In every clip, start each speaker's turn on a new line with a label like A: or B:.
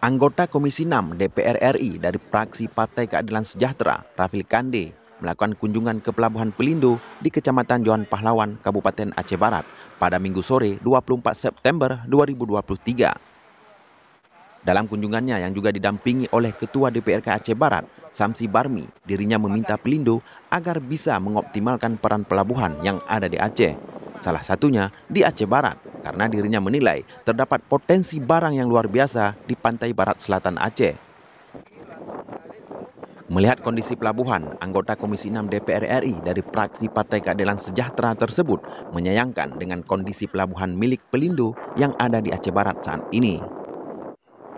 A: Anggota Komisi 6 DPR RI dari fraksi Partai Keadilan Sejahtera, Rafil Kande, melakukan kunjungan ke Pelabuhan Pelindo di Kecamatan Johan Pahlawan, Kabupaten Aceh Barat pada Minggu sore 24 September 2023. Dalam kunjungannya yang juga didampingi oleh Ketua DPRK Aceh Barat, Samsi Barmi, dirinya meminta Pelindo agar bisa mengoptimalkan peran pelabuhan yang ada di Aceh. Salah satunya di Aceh Barat, karena dirinya menilai terdapat potensi barang yang luar biasa di pantai barat selatan Aceh. Melihat kondisi pelabuhan, anggota Komisi 6 DPR RI dari fraksi Partai Keadilan Sejahtera tersebut menyayangkan dengan kondisi pelabuhan milik Pelindo yang ada di Aceh Barat saat ini.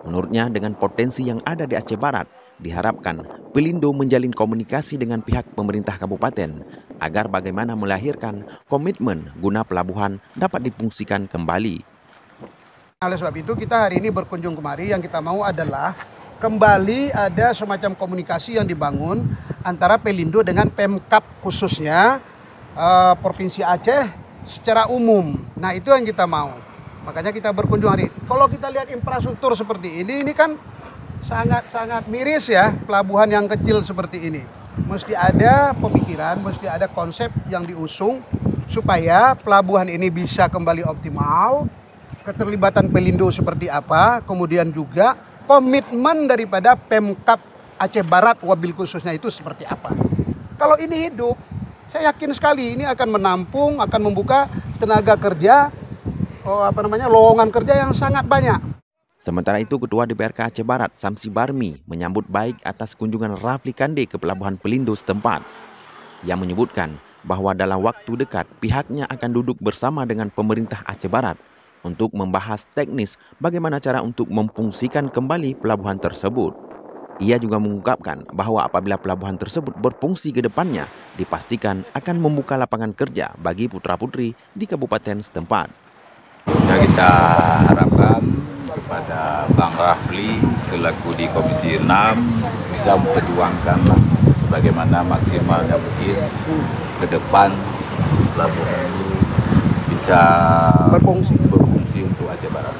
A: Menurutnya, dengan potensi yang ada di Aceh Barat, diharapkan Pelindo menjalin komunikasi dengan pihak pemerintah kabupaten agar bagaimana melahirkan komitmen guna pelabuhan dapat difungsikan kembali.
B: Oleh sebab itu kita hari ini berkunjung kemari, yang kita mau adalah kembali ada semacam komunikasi yang dibangun antara Pelindo dengan Pemkab khususnya Provinsi Aceh secara umum. Nah, itu yang kita mau. Makanya kita berkunjung hari. Kalau kita lihat infrastruktur seperti ini kan sangat miris ya, pelabuhan yang kecil seperti ini. Mesti ada pemikiran, mesti ada konsep yang diusung supaya pelabuhan ini bisa kembali optimal. Keterlibatan Pelindo seperti apa, kemudian juga komitmen daripada Pemkab Aceh Barat wabil khususnya itu seperti apa. Kalau ini hidup, saya yakin sekali ini akan menampung, akan membuka tenaga kerja, lowongan kerja yang sangat banyak.
A: Sementara itu, Ketua DPRK Aceh Barat, Samsi Barmi, menyambut baik atas kunjungan Rafli Kande ke Pelabuhan Pelindo setempat. Ia menyebutkan bahwa dalam waktu dekat pihaknya akan duduk bersama dengan pemerintah Aceh Barat untuk membahas teknis bagaimana cara untuk memfungsikan kembali pelabuhan tersebut. Ia juga mengungkapkan bahwa apabila pelabuhan tersebut berfungsi ke depannya, dipastikan akan membuka lapangan kerja bagi putra-putri di kabupaten setempat.
C: Ya, kita harapkan kepada Bang Rafli selaku di Komisi 6 bisa memperjuangkan sebagaimana maksimalnya mungkin ke depan pelabuhan itu bisa berfungsi untuk Aceh Barat.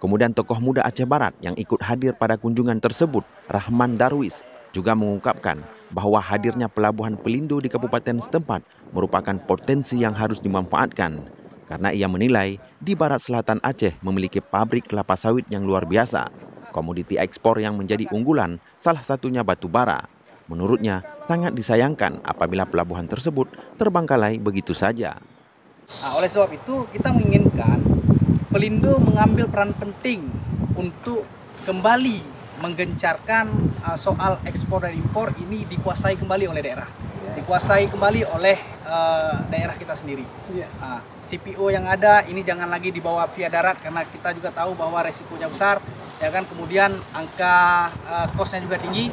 A: Kemudian tokoh muda Aceh Barat yang ikut hadir pada kunjungan tersebut, Rahman Darwis, juga mengungkapkan bahwa hadirnya Pelabuhan Pelindo di kabupaten setempat merupakan potensi yang harus dimanfaatkan. Karena ia menilai di barat selatan Aceh memiliki pabrik kelapa sawit yang luar biasa. Komoditi ekspor yang menjadi unggulan salah satunya batu bara. Menurutnya sangat disayangkan apabila pelabuhan tersebut terbengkalai begitu saja.
D: Nah, oleh sebab itu kita menginginkan Pelindo mengambil peran penting untuk kembali menggencarkan soal ekspor dan impor ini dikuasai kembali oleh daerah. Dikuasai kembali oleh daerah kita sendiri. CPO yang ada ini jangan lagi dibawa via darat karena kita juga tahu bahwa resikonya besar, ya kan. Kemudian angka kosnya juga tinggi.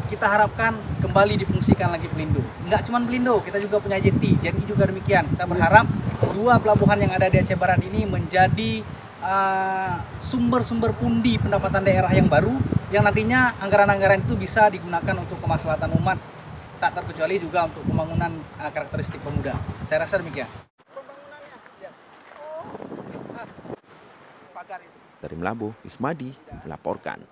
D: Kita harapkan kembali difungsikan lagi Pelindo. Enggak cuma Pelindo, kita juga punya JETI juga demikian. Kita berharap dua pelabuhan yang ada di Aceh Barat ini menjadi sumber-sumber pundi pendapatan daerah yang baru, yang nantinya anggaran-anggaran itu bisa digunakan untuk kemaslahatan umat, tak terkecuali juga untuk pembangunan karakteristik pemuda. Saya rasa demikian.
A: Dari Melabuh, Ismadi melaporkan.